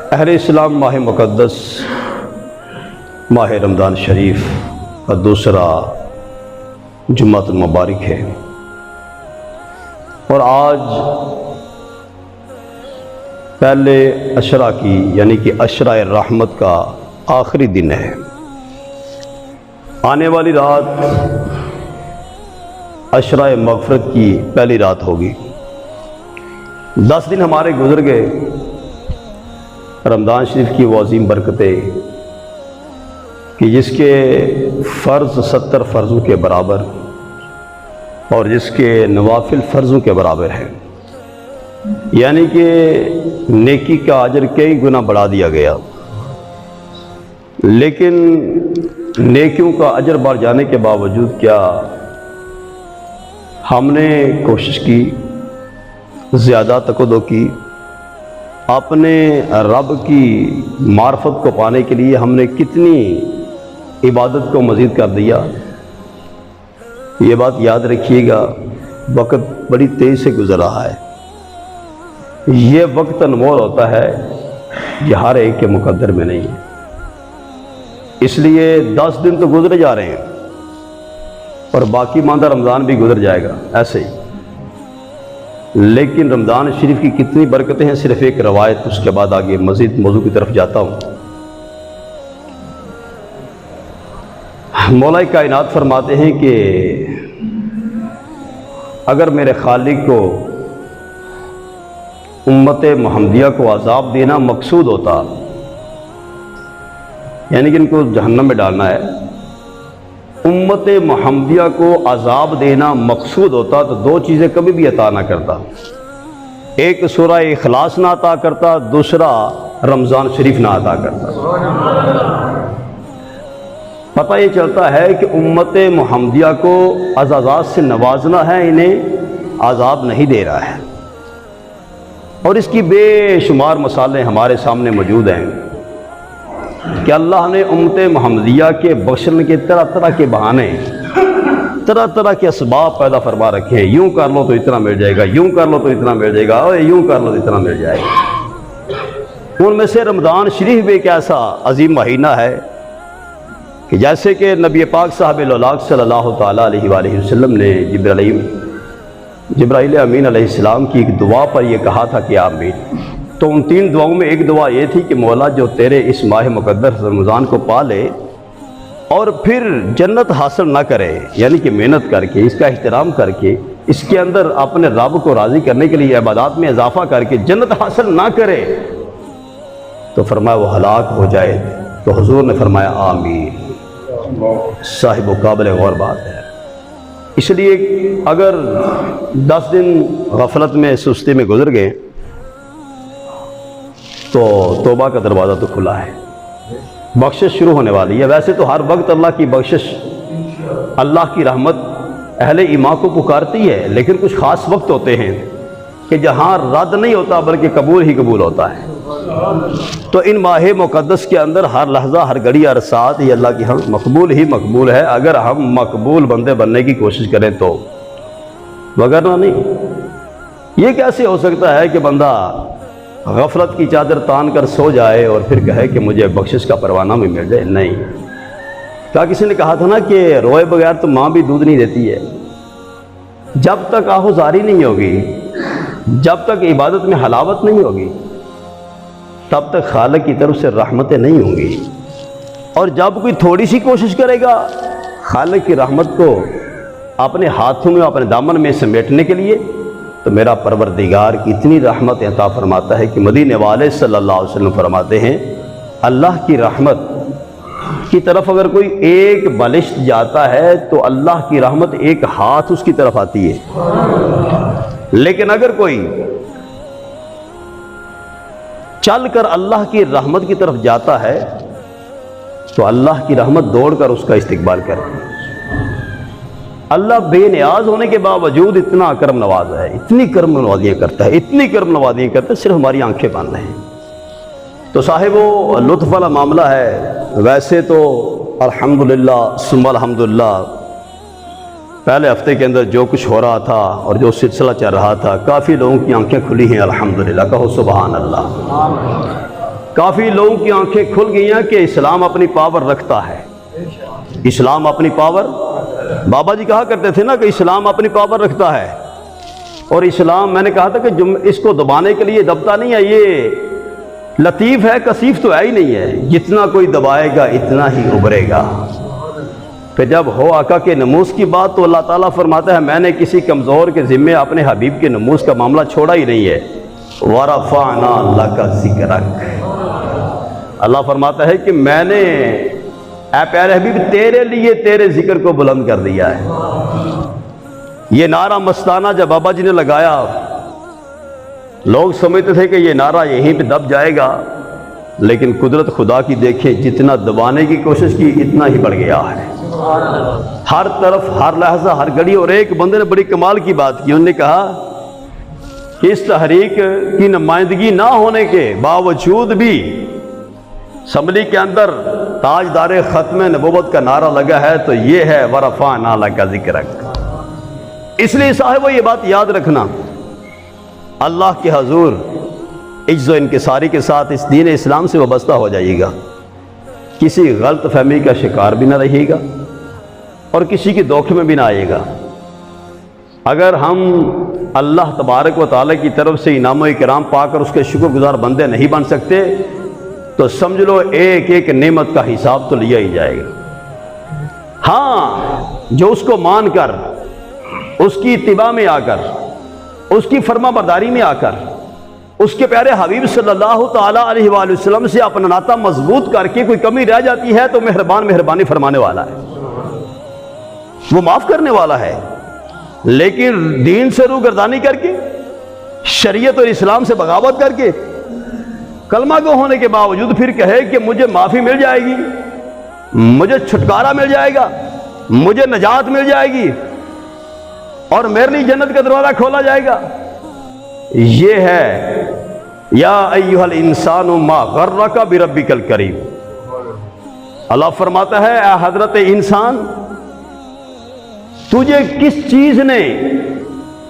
اہل اسلام ماہ مقدس ماہ رمضان شریف کا دوسرا جمعۃ المبارک ہے، اور آج پہلے عشرہ کی یعنی کہ عشرہ رحمت کا آخری دن ہے۔ آنے والی رات عشرہ مغفرت کی پہلی رات ہوگی۔ 10 دن ہمارے گزر گئے رمضان شریف کی وہ عظیم برکتیں کہ جس کے فرض 70 فرضوں کے برابر اور جس کے نوافل فرضوں کے برابر ہیں، یعنی کہ نیکی کا اجر کئی گنا بڑھا دیا گیا۔ لیکن نیکیوں کا اجر بڑھ جانے کے باوجود کیا ہم نے کوشش کی، زیادہ تقدو کی، اپنے رب کی معرفت کو پانے کے لیے ہم نے کتنی عبادت کو مزید کر دیا؟ یہ بات یاد رکھیے گا، وقت بڑی تیز سے گزر رہا ہے۔ یہ وقت انمول ہوتا ہے، یہ ہر ایک کے مقدر میں نہیں ہے۔ اس لیے 10 دن تو گزرے جا رہے ہیں اور باقی ماندہ رمضان بھی گزر جائے گا ایسے ہی۔ لیکن رمضان شریف کی کتنی برکتیں ہیں، صرف ایک روایت، اس کے بعد آگے مزید موضوع کی طرف جاتا ہوں۔ مولا کائنات فرماتے ہیں کہ اگر میرے خالق کو امت محمدیہ کو عذاب دینا مقصود ہوتا، یعنی کہ ان کو جہنم میں ڈالنا ہے، امت محمدیہ کو عذاب دینا مقصود ہوتا تو 2 چیزیں کبھی بھی عطا نہ کرتا۔ ایک سورہ اخلاص نہ عطا کرتا، دوسرا رمضان شریف نہ عطا کرتا۔ پتہ یہ چلتا ہے کہ امت محمدیہ کو عزازات سے نوازنا ہے، انہیں عذاب نہیں دے رہا ہے، اور اس کی بے شمار مثالیں ہمارے سامنے موجود ہیں کہ اللہ نے امت محمدیہ کے بخشنے کے طرح طرح کے بہانے، طرح طرح کے اسباب پیدا فرما رکھے ہیں۔ یوں کر لو تو اتنا مل جائے گا، یوں کر لو تو اتنا مل جائے گا، اور یوں کر لو تو اتنا مل جائے گا۔ ان میں سے رمضان شریف بھی ایک ایسا عظیم مہینہ ہے کہ جیسے کہ نبی پاک صاحب الاولاق صلی اللہ تعالیٰ علیہ وآلہ وسلم نے جبرائیل امین علیہ السلام کی ایک دعا پر یہ کہا تھا کہ آمین۔ تو ان 3 دعاؤں میں ایک دعا یہ تھی کہ مولا جو تیرے اس ماہ مقدس رمضان کو پا لے اور پھر جنت حاصل نہ کرے، یعنی کہ محنت کر کے، اس کا احترام کر کے، اس کے اندر اپنے رب کو راضی کرنے کے لیے عبادات میں اضافہ کر کے جنت حاصل نہ کرے تو فرمایا وہ ہلاک ہو جائے۔ تو حضور نے فرمایا آمین۔ صاحب و قابل غور بات ہے۔ اس لیے اگر 10 دن غفلت میں، سستی میں گزر گئے تو توبہ کا دروازہ تو کھلا ہے، بخشش شروع ہونے والی ہے۔ ویسے تو ہر وقت اللہ کی بخشش، اللہ کی رحمت اہل ایمان کو پکارتی ہے، لیکن کچھ خاص وقت ہوتے ہیں کہ جہاں رد نہیں ہوتا بلکہ قبول ہی قبول ہوتا ہے۔ تو ان ماہ مقدس کے اندر ہر لحظہ، ہر گھڑی، ہر ساتھ یہ اللہ کی ہم مقبول ہی مقبول ہے، اگر ہم مقبول بندے بننے کی کوشش کریں تو، وگرنہ نہیں۔ یہ کیسے ہو سکتا ہے کہ بندہ غفلت کی چادر تان کر سو جائے اور پھر کہے کہ مجھے بخشش کا پروانہ بھی مل جائے؟ نہیں۔ کیا کسی نے کہا تھا نا کہ روئے بغیر تو ماں بھی دودھ نہیں دیتی ہے۔ جب تک آہوزاری نہیں ہوگی، جب تک عبادت میں حلاوت نہیں ہوگی، تب تک خالق کی طرف سے رحمتیں نہیں ہوں گی، اور جب کوئی تھوڑی سی کوشش کرے گا خالق کی رحمت کو اپنے ہاتھوں میں، اپنے دامن میں سمیٹنے کے لیے، تو میرا پروردگار کی اتنی رحمت عطا فرماتا ہے کہ مدینے والے صلی اللہ علیہ وسلم فرماتے ہیں اللہ کی رحمت کی طرف اگر کوئی ایک بالشت جاتا ہے تو اللہ کی رحمت ایک ہاتھ اس کی طرف آتی ہے، لیکن اگر کوئی چل کر اللہ کی رحمت کی طرف جاتا ہے تو اللہ کی رحمت دوڑ کر اس کا استقبال کرے۔ اللہ بے نیاز ہونے کے باوجود اتنا کرم نواز ہے، اتنی کرم نوازیاں کرتا ہے، اتنی کرم نوازیاں کرتا ہے، صرف ہماری آنکھیں بند ہیں۔ تو صاحب وہ لطف والا معاملہ ہے۔ ویسے تو الحمدللہ ثم الحمدللہ پہلے ہفتے کے اندر جو کچھ ہو رہا تھا اور جو سلسلہ چل رہا تھا، کافی لوگوں کی آنکھیں کھلی ہیں، الحمدللہ، کہو سبحان اللہ۔ کافی لوگوں کی آنکھیں کھل گئی ہیں کہ اسلام اپنی پاور رکھتا ہے، اسلام اپنی پاور، بابا جی کہا کرتے تھے نا کہ اسلام اپنی پاور رکھتا ہے، اور اسلام میں نے کہا تھا کہ اس کو دبانے کے لیے دبتا نہیں ہے، یہ لطیف ہے، کثیف تو ہے ہی نہیں ہے، جتنا کوئی دبائے گا اتنا ہی ابھرے گا۔ پھر جب ہو آقا کے نموز کی بات تو اللہ تعالیٰ فرماتا ہے میں نے کسی کمزور کے ذمے اپنے حبیب کے نموز کا معاملہ چھوڑا ہی نہیں ہے۔ وَرَفَعْنَا لَكَ ذِكْرَكَ، اللہ فرماتا ہے کہ میں نے اے پیارے حبیب تیرے لیے تیرے ذکر کو بلند کر دیا ہے۔ یہ نعرہ مستانہ جب بابا جی نے لگایا، لوگ سمجھتے تھے کہ یہ نعرہ یہیں پہ دب جائے گا، لیکن قدرت خدا کی دیکھیں، جتنا دبانے کی کوشش کی اتنا ہی بڑھ گیا ہے، ہر طرف، ہر لحظہ، ہر گھڑی۔ اور ایک بندے نے بڑی کمال کی بات کی، انہوں نے کہا کہ اس تحریک کی نمائندگی نہ ہونے کے باوجود بھی اسمبلی کے اندر تاجدار ختم نبوت کا نعرہ لگا ہے، تو یہ ہے وَرَفَعْنَا لَكَ ذِكْرَكَ۔ اس لیے صاحبو یہ بات یاد رکھنا، اللہ کے حضور عجز و انکساری کے ساتھ اس دین اسلام سے وابستہ ہو جائیے گا، کسی غلط فہمی کا شکار بھی نہ رہیے گا اور کسی کے دھوکے میں بھی نہ آئیے گا۔ اگر ہم اللہ تبارک و تعالیٰ کی طرف سے انعام و اکرام پا کر اس کے شکر گزار بندے نہیں بن سکتے تو سمجھ لو ایک ایک نعمت کا حساب تو لیا ہی جائے گا۔ ہاں، جو اس کو مان کر، اس کی اتباع میں آ کر، اس کی فرما برداری میں آ کر، اس کے پیارے حبیب صلی اللہ تعالیٰ علیہ وآلہ وسلم سے اپنا ناطہ مضبوط کر کے کوئی کمی رہ جاتی ہے تو مہربانی فرمانے والا ہے، وہ معاف کرنے والا ہے۔ لیکن دین سے روگردانی کر کے، شریعت اور اسلام سے بغاوت کر کے، کلمہ گو ہونے کے باوجود پھر کہے کہ مجھے معافی مل جائے گی، مجھے چھٹکارا مل جائے گا، مجھے نجات مل جائے گی اور میرے لیے جنت کا دروازہ کھولا جائے گا، یہ ہے یا ایھا الانسان ما غرک بربک الکریم۔ اللہ فرماتا ہے اے حضرت انسان، تجھے کس چیز نے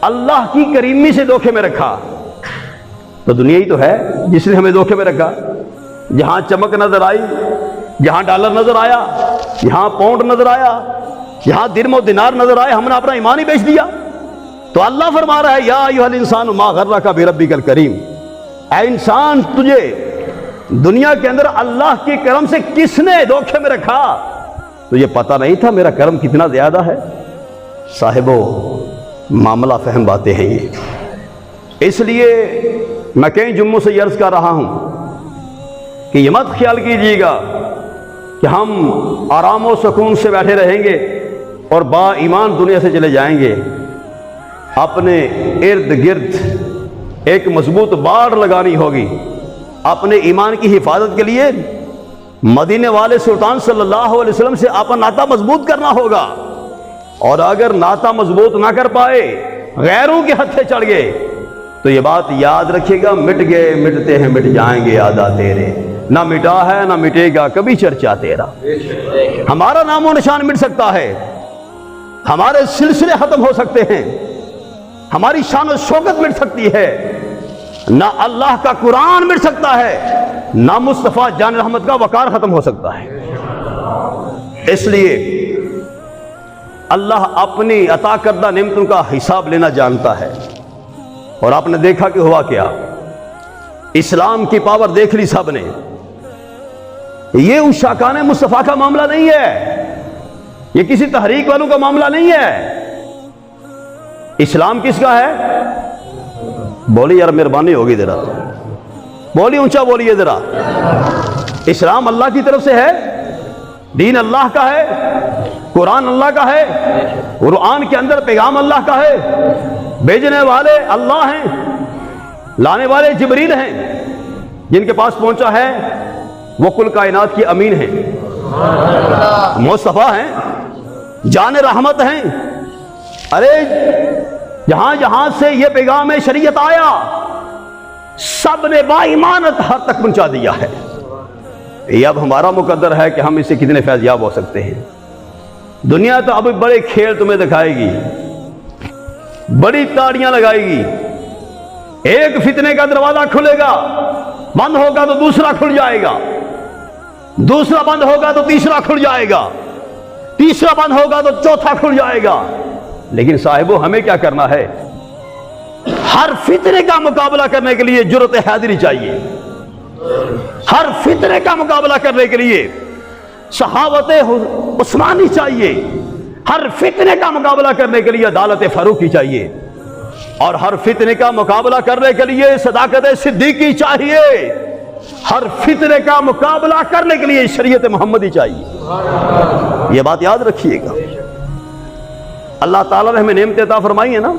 اللہ کی کریمی سے دھوکے میں رکھا؟ تو دنیا ہی تو ہے جس نے ہمیں دھوکے میں رکھا۔ جہاں چمک نظر آئی، جہاں ڈالر نظر آیا، جہاں پاؤنڈ نظر آیا، جہاں درم و دینار نظر آئے، ہم نے اپنا ایمان ہی بیچ دیا۔ تو اللہ فرما رہا ہے یا ایھا الانسان ما غرک بربک الکریم، اے انسان تجھے دنیا کے اندر اللہ کے کرم سے کس نے دھوکے میں رکھا؟ تو یہ پتہ نہیں تھا میرا کرم کتنا زیادہ ہے؟ صاحبو معاملہ فہم باتیں ہیں یہ۔ اس لیے میں کئی جمعوں سے یہ عرض کر رہا ہوں کہ یہ مت خیال کیجیے گا کہ ہم آرام و سکون سے بیٹھے رہیں گے اور با ایمان دنیا سے چلے جائیں گے۔ اپنے ارد گرد ایک مضبوط باڑ لگانی ہوگی، اپنے ایمان کی حفاظت کے لیے مدینے والے سلطان صلی اللہ علیہ وسلم سے اپنا ناطہ مضبوط کرنا ہوگا، اور اگر ناطہ مضبوط نہ کر پائے، غیروں کے ہتھے چڑھ گئے، تو یہ بات یاد رکھیے گا، مٹ گئے مٹتے ہیں مٹ جائیں گے آدھا تیرے، نہ مٹا ہے نہ مٹے گا کبھی چرچا تیرا۔ ہمارا نام و نشان مٹ سکتا ہے، ہمارے سلسلے ختم ہو سکتے ہیں، ہماری شان و شوکت مٹ سکتی ہے، نہ اللہ کا قرآن مٹ سکتا ہے، نہ مصطفیٰ جان رحمت کا وقار ختم ہو سکتا ہے۔ اس لیے اللہ اپنی عطا کردہ نعمتوں کا حساب لینا جانتا ہے، اور آپ نے دیکھا کہ ہوا کیا، اسلام کی پاور دیکھ لی سب نے۔ یہ عشاقان مصطفیٰ کا معاملہ نہیں ہے، یہ کسی تحریک والوں کا معاملہ نہیں ہے۔ اسلام کس کا ہے؟ بولی یار مہربانی ہوگی ذرا، بولی اونچا بولیے ذرا۔ اسلام اللہ کی طرف سے ہے، دین اللہ کا ہے، قرآن اللہ کا ہے، قرآن کے اندر پیغام اللہ کا ہے، بھیجنے والے اللہ ہیں، لانے والے جبریل ہیں، جن کے پاس پہنچا ہے وہ کل کائنات کی امین ہیں، مصطفیٰ ہیں، جان رحمت ہیں۔ ارے جہاں جہاں سے یہ پیغام شریعت آیا، سب نے با ایمانت ہر تک پہنچا دیا ہے۔ یہ اب ہمارا مقدر ہے کہ ہم اس سے کتنے فیض یاب ہو سکتے ہیں۔ دنیا تو اب بڑے کھیل تمہیں دکھائے گی، بڑی تاڑیاں لگائے گی، ایک فتنے کا دروازہ کھلے گا بند ہوگا تو دوسرا کھل جائے گا، دوسرا بند ہوگا تو تیسرا کھل جائے گا، تیسرا بند ہوگا تو چوتھا کھل جائے گا۔ لیکن صاحبو ہمیں کیا کرنا ہے؟ ہر فتنے کا مقابلہ کرنے کے لیے جرأت حیدری چاہیے، ہر فتنے کا مقابلہ کرنے کے لیے صحابت عثمانی چاہیے، ہر فتنے کا مقابلہ کرنے کے لیے عدالت فاروقی چاہیے، اور ہر فتنے کا مقابلہ کرنے کے لیے صداقت صدیقی چاہیے، ہر فتنے کا مقابلہ کرنے کے لیے شریعت محمدی چاہیے۔ یہ بات یاد رکھیے گا۔ اللہ تعالیٰ نے ہمیں نعمت عطا فرمائی ہے نا،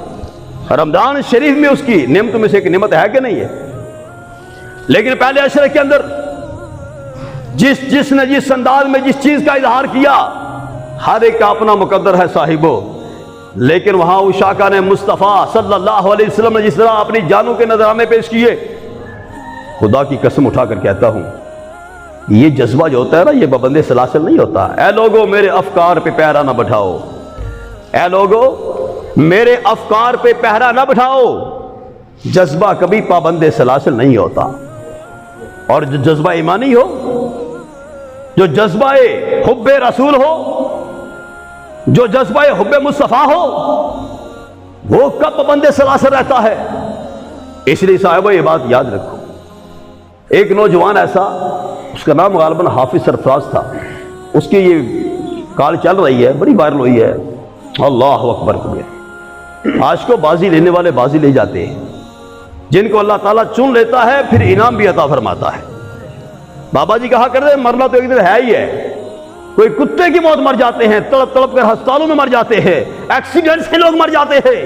رمضان شریف میں اس کی نعمتوں میں سے ایک نعمت ہے کہ نہیں ہے؟ لیکن پہلے عشرے کے اندر جس نے جس انداز میں جس چیز کا اظہار کیا، ہر ایک کا اپنا مقدر ہے صاحبو، لیکن وہاں عشاقہ نے مصطفیٰ صلی اللہ علیہ وسلم نے جس طرح اپنی جانوں کے نذرانے پیش کیے، خدا کی قسم اٹھا کر کہتا ہوں یہ جذبہ جو ہوتا ہے نا، یہ پابند سلاسل نہیں ہوتا۔ اے لوگو میرے افکار پہ پہرا نہ بٹھاؤ، اے لوگو میرے افکار پہ پہرا نہ بٹھاؤ، جذبہ کبھی پابند سلاسل نہیں ہوتا۔ اور جو جذبہ ایمانی ہو، جو جذبہ حب رسول ہو، جو جذبہ حب مصطفیٰ ہو، وہ کب پابند سلاسل رہتا ہے؟ اس لیے صاحبہ یہ بات یاد رکھو۔ ایک نوجوان ایسا، اس کا نام غالباً حافظ سرفراز تھا، اس کی یہ کال چل رہی ہے، بڑی وائرل ہوئی ہے، اللہ اکبر کبیر۔ آج کو بازی لینے والے بازی لے جاتے ہیں، جن کو اللہ تعالیٰ چن لیتا ہے پھر انعام بھی عطا فرماتا ہے۔ بابا جی کہا کرتے ہیں مرنا تو ایک دن ہے ہی ہے، کوئی کتے کی موت مر جاتے ہیں، تڑپ تڑپ کر ہسپتالوں میں مر جاتے ہیں، ایکسیڈنٹ سے لوگ مر جاتے ہیں،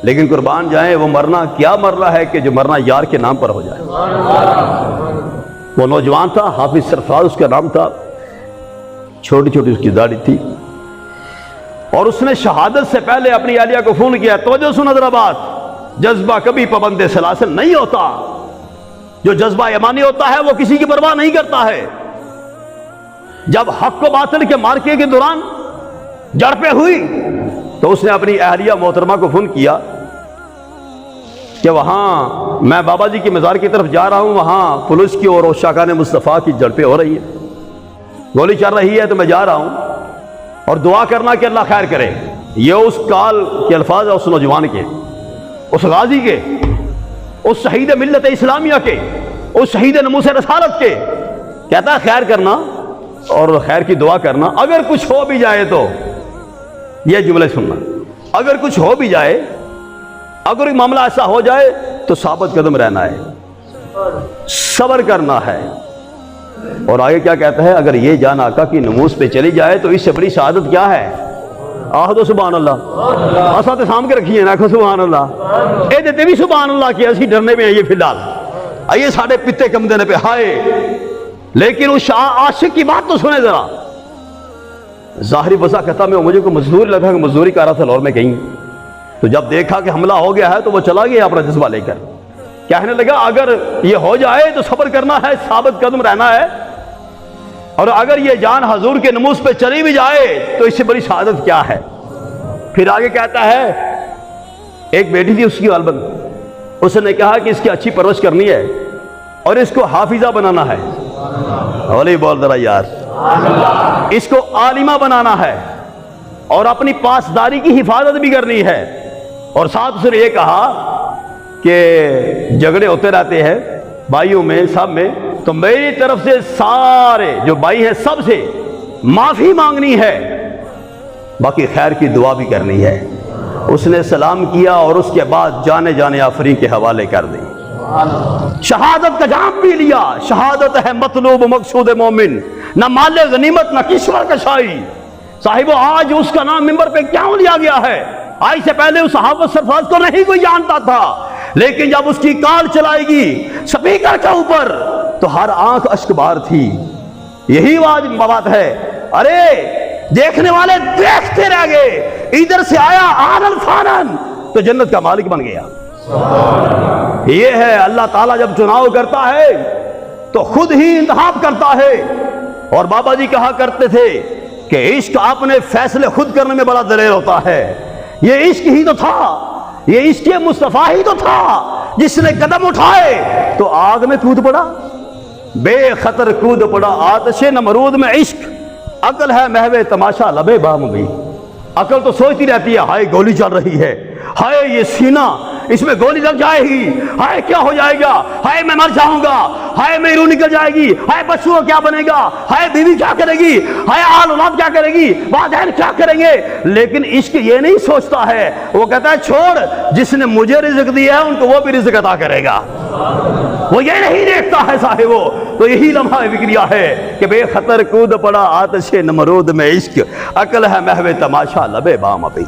لیکن قربان جائیں وہ مرنا کیا مرنا ہے کہ جو مرنا یار کے نام پر ہو جائے۔ وہ نوجوان تھا حافظ سرفراز اس کا نام تھا، چھوٹی چھوٹی اس کی داڑھی تھی، اور اس نے شہادت سے پہلے اپنی اہلیہ کو فون کیا، توجہ سن ذرا بات، جذبہ کبھی پابند سلاسل نہیں ہوتا، جو جذبہ ایمانی ہوتا ہے وہ کسی کی پرواہ نہیں کرتا ہے۔ جب حق و باطل کے مارکے کے دوران جھڑپیں ہوئی تو اس نے اپنی اہلیہ محترمہ کو فون کیا کہ وہاں میں بابا جی کی مزار کی طرف جا رہا ہوں، وہاں پولیس کی اور عشاقان مصطفیٰ کی جھڑپیں ہو رہی ہیں، گولی چل رہی ہے، تو میں جا رہا ہوں، اور دعا کرنا کہ اللہ خیر کرے۔ یہ اس کال کے الفاظ ہیں، اس نوجوان کے، اس غازی کے، اس شہید ملت اسلامیہ کے، اس شہید نموس رسالت کے۔ کہتا ہے خیر کرنا اور خیر کی دعا کرنا، اگر کچھ ہو بھی جائے تو یہ جملے سننا، اگر کچھ ہو بھی جائے، اگر ایک معاملہ ایسا ہو جائے تو ثابت قدم رہنا ہے، صبر کرنا ہے۔ اور آگے کیا کہتا ہے؟ اگر یہ جان آقا کی نموز پہ چلی جائے تو اس سے بڑی شہادت کیا ہے؟ آہدو سبحان اللہ، آسا تے سام کے رکھیے نا، کھو سبحان اللہ، اے دیتے بھی سبحان اللہ کی، اسی ڈرنے میں ہیں یہ فی الحال، آئیے ساڑھے پتے کم دینے پہ ہائے، لیکن اس عاشق کی بات تو سنے ذرا۔ ظاہری وضع کہتا میں مجھے کو مزدور لگا کہ مزدوری کر رہا تھا لاہور میں کہیں، تو جب دیکھا کہ حملہ ہو گیا ہے تو وہ چلا گیا اپنا جذبہ لے کر، کہنے لگا اگر یہ ہو جائے تو صبر کرنا ہے، ثابت قدم رہنا ہے، اور اگر یہ جان حضور کے نموز پہ چلی بھی جائے تو اس سے بڑی شہادت کیا ہے۔ پھر آگے کہتا ہے ایک بیٹی تھی اس کی غالباً، اس نے کہا کہ اس کی اچھی پرورش کرنی ہے اور اس کو حافظہ بنانا ہے، اولی بول ذرا یار، اس کو عالمہ بنانا ہے اور اپنی پاسداری کی حفاظت بھی کرنی ہے، اور ساتھ اس نے یہ کہا کہ جھگڑے ہوتے رہتے ہیں بھائیوں میں، سب میں، تو میری طرف سے سارے جو بھائی ہیں سب سے معافی مانگنی ہے، باقی خیر کی دعا بھی کرنی ہے۔ اس نے سلام کیا اور اس کے بعد جانے جانے آفرین کے حوالے کر دی، شہادت کا جام بھی لیا۔ شہادت ہے مطلوب مقصود مومن، نہ مال غنیمت نہ کشور کشائی۔ صاحبو آج اس کا نام ممبر پہ کیوں لیا گیا ہے؟ آج سے پہلے اس حافظ سرفراز کو نہیں کوئی جانتا تھا، لیکن جب اس کی کال چلائے گی سپیکر کے اوپر تو ہر آنکھ اشک بار تھی۔ یہی بات ہے، ارے دیکھنے والے دیکھتے رہ گئے، ادھر سے آیا آنن فانن تو جنت کا مالک بن گیا۔ یہ ہے اللہ تعالیٰ جب چناؤ کرتا ہے تو خود ہی انتخاب کرتا ہے۔ اور بابا جی کہا کرتے تھے کہ عشق اپنے فیصلے خود کرنے میں بڑا دلیر ہوتا ہے۔ یہ عشق ہی تو تھا، یہ عشق مصطفیٰ ہی تو تھا جس نے قدم اٹھائے تو آگ میں کود پڑا، بے خطر کود پڑا آتش نمرود میں عشق، عقل ہے محو تماشا لبے بام بھی۔ عقل تو سوچتی رہتی ہے ہائے گولی چل رہی ہے، ہائے یہ سینہ اس میں گولی لگ جائے گی، ہائے کیا ہو جائے گا، ہائے میں مر جاؤں گا، ہائے میری روح نکل جائے گی، ہائے بچوں کیا بنے گا، ہائے بیوی کیا کرے گی، ہائے آل اولاد کیا کرے گی، والدین کیا کریں گے۔ لیکن عشق یہ نہیں سوچتا ہے، وہ کہتا ہے چھوڑ، جس نے مجھے رزق دیا ہے ان کو وہ بھی رزق عطا کرے گا۔ وہ یہ نہیں دیکھتا ہے صاحبو، تو یہی لمحہ فکریہ ہے کہ بے خطر کود پڑا آتش نمرود میں عشق، عقل ہے محو تماشا لبے بام ابھی۔